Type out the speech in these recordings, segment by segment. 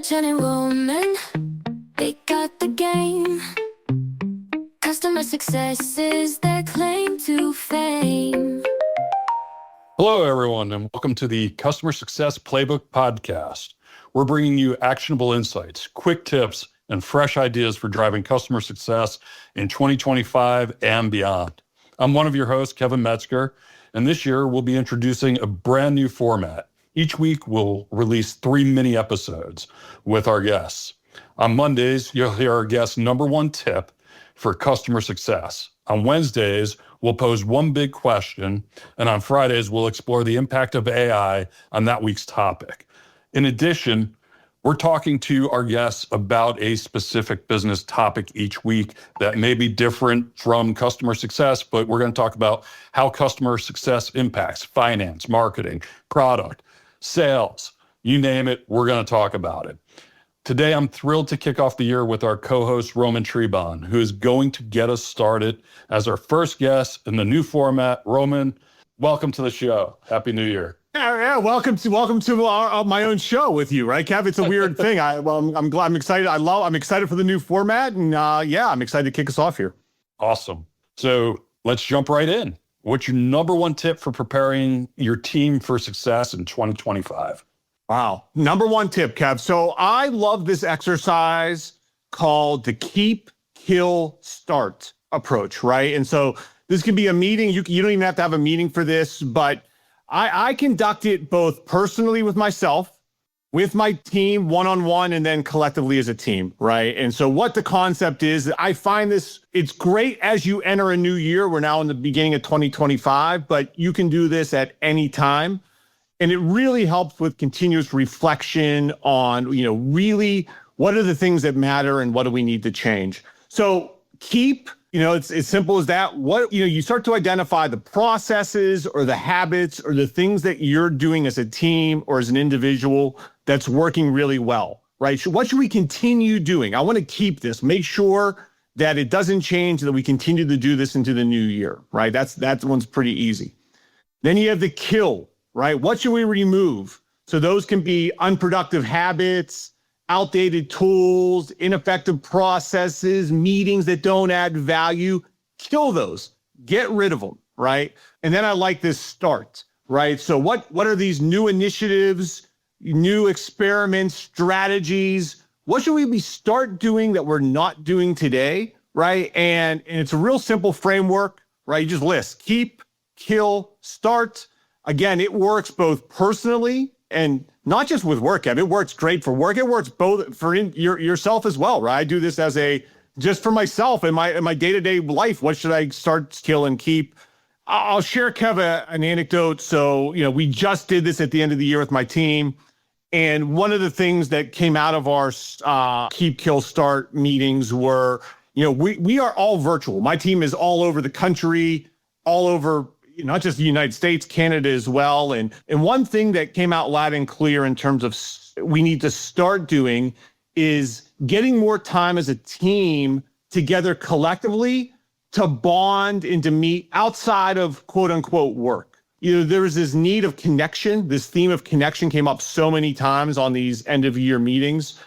Jen and Roman, they got the game. Customer success is their claim to fame. Hello, everyone, and welcome to the Customer Success Playbook Podcast. We're bringing you actionable insights, quick tips, and fresh ideas for driving customer success in 2025 and beyond. I'm one of your hosts, Kevin Metzger, and this year we'll be introducing a brand new format. Each week, we'll release 3 mini episodes with our guests. On Mondays, you'll hear our guest's number one tip for customer success. On Wednesdays, we'll pose one big question, and on Fridays, we'll explore the impact of AI on that week's topic. In addition, we're talking to our guests about a specific business topic each week that may be different from customer success, but we're going to talk about how customer success impacts finance, marketing, product, sales, you name it, we're going to talk about it. Today, I'm thrilled to kick off the year with our co-host, Roman Trebon, who is going to get us started as our first guest in the new format. Roman, welcome to the show. Happy New Year. Yeah. Welcome to my own show with you, right, Kev? It's a weird thing. I'm glad. I'm excited. I'm excited for the new format, and I'm excited to kick us off here. Awesome. So let's jump right in. What's your number one tip for preparing your team for success in 2025? Wow. Number one tip, Kev. So I love this exercise called the keep, kill, start approach, right? And so this can be a meeting. You don't even have to have a meeting for this, but I conduct it both personally with myself, with my team, one-on-one, and then collectively as a team, right? And so what the concept is, I find this, it's great as you enter a new year. We're now in the beginning of 2025, but you can do this at any time. And it really helps with continuous reflection on, really what are the things that matter and what do we need to change? So keep, it's as simple as that. You start to identify the processes or the habits or the things that you're doing as a team or as an individual that's working really well, right? So what should we continue doing? I want to keep this, make sure that it doesn't change, that we continue to do this into the new year, right? That one's pretty easy. Then you have the kill, right? What should we remove? So those can be unproductive habits, outdated tools, ineffective processes, meetings that don't add value. Kill those, get rid of them, right? And then I like this start, right? So what are these new initiatives, new experiments, strategies? What should we start doing that we're not doing today, right? And it's a real simple framework, right? You just list keep, kill, start. Again, it works both personally and not just with work, Ev. It works great for work. It works both for yourself as well, right? I do this just for myself in my day-to-day life. What should I start, kill, and keep? I'll share, Kev, an anecdote. So, we just did this at the end of the year with my team. And one of the things that came out of our keep, kill, start meetings were, we are all virtual. My team is all over the country, all over, not just the United States, Canada as well. And one thing that came out loud and clear in terms of we need to start doing is getting more time as a team together collectively to bond and to meet outside of quote unquote work. There was this need of connection. This theme of connection came up so many times on these end of year meetings.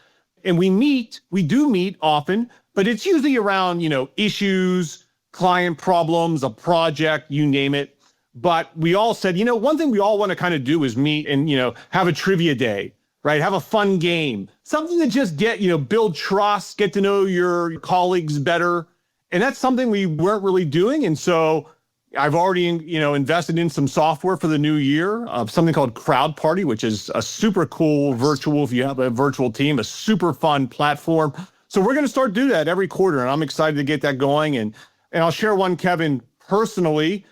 And we do meet often, but it's usually around, issues, client problems, a project, you name it. But we all said, one thing we all want to kind of do is meet and, have a trivia day, right? Have a fun game, something to just build trust, get to know your colleagues better. And that's something we weren't really doing. And so I've already, invested in some software for the new year, something called Crowd Party, which is a super cool virtual, if you have a virtual team, a super fun platform. So we're going to start doing that every quarter. And I'm excited to get that going. And I'll share one, Kevin, personally,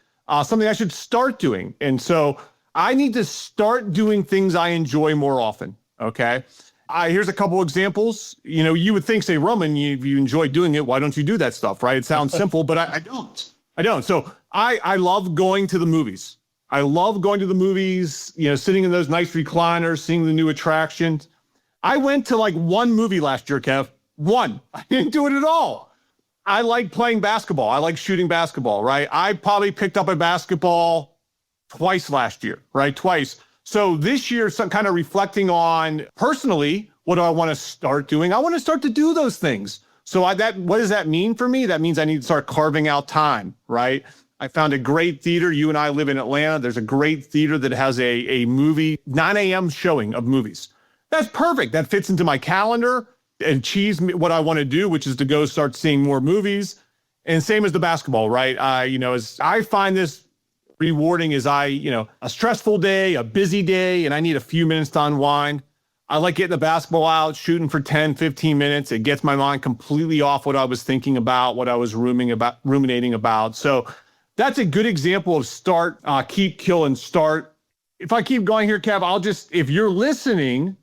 something I should start doing. And so I need to start doing things I enjoy more often, okay? Here's a couple examples. You would think, say, Roman, if you enjoy doing it, why don't you do that stuff, right? It sounds simple, but I don't. So I love going to the movies. I love going to the movies, sitting in those nice recliners, seeing the new attractions. I went to one movie last year, Kev. One. I didn't do it at all. I like playing basketball. I like shooting basketball, right? I probably picked up a basketball twice last year, right? Twice. So this year, some kind of reflecting on personally, What do I want to start doing? I want to start to do those things. So what does that mean for me? That means I need to start carving out time, right? I found a great theater. You and I live in Atlanta. There's a great theater that has a movie, 9 a.m. showing of movies. That's perfect. That fits into my calendar and achieves what I want to do, which is to go start seeing more movies. And same as the basketball, right? As I find this rewarding as a stressful day, a busy day, and I need a few minutes to unwind. I like getting the basketball out, shooting for 10, 15 minutes. It gets my mind completely off what I was thinking about, what I was ruminating about. So that's a good example of start, keep, kill, and start. If I keep going here, Kev, if you're listening,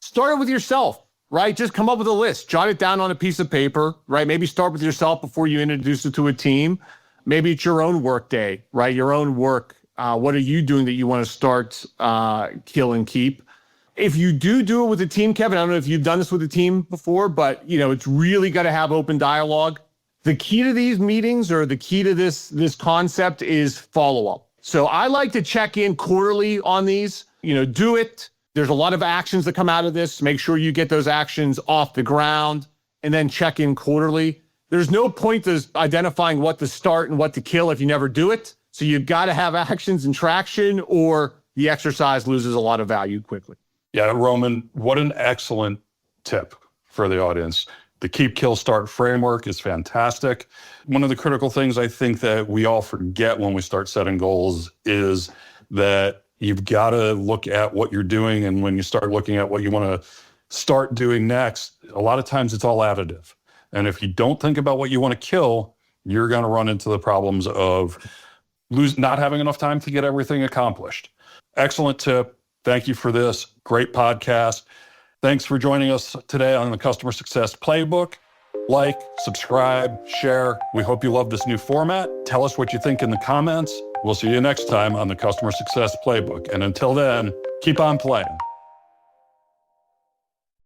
start it with yourself, right? Just come up with a list, jot it down on a piece of paper, right? Maybe start with yourself before you introduce it to a team. Maybe it's your own work day, right? Your own work. What are you doing that you want to start, kill, and keep? If you do it with a team, Kevin, I don't know if you've done this with a team before, but it's really got to have open dialogue. The key to these meetings, or the key to this concept, is follow-up. So I like to check in quarterly on these. Do it. There's a lot of actions that come out of this. Make sure you get those actions off the ground and then check in quarterly. There's no point to identifying what to start and what to kill if you never do it. So you've got to have actions and traction, or the exercise loses a lot of value quickly. Yeah, Roman, what an excellent tip for the audience. The keep, kill, start framework is fantastic. One of the critical things I think that we all forget when we start setting goals is that you've got to look at what you're doing. And when you start looking at what you want to start doing next, a lot of times it's all additive. And if you don't think about what you want to kill, you're going to run into the problems of not having enough time to get everything accomplished. Excellent tip. Thank you for this. Great podcast. Thanks for joining us today on the Customer Success Playbook. Like, subscribe, share. We hope you love this new format. Tell us what you think in the comments. We'll see you next time on the Customer Success Playbook. And until then, keep on playing.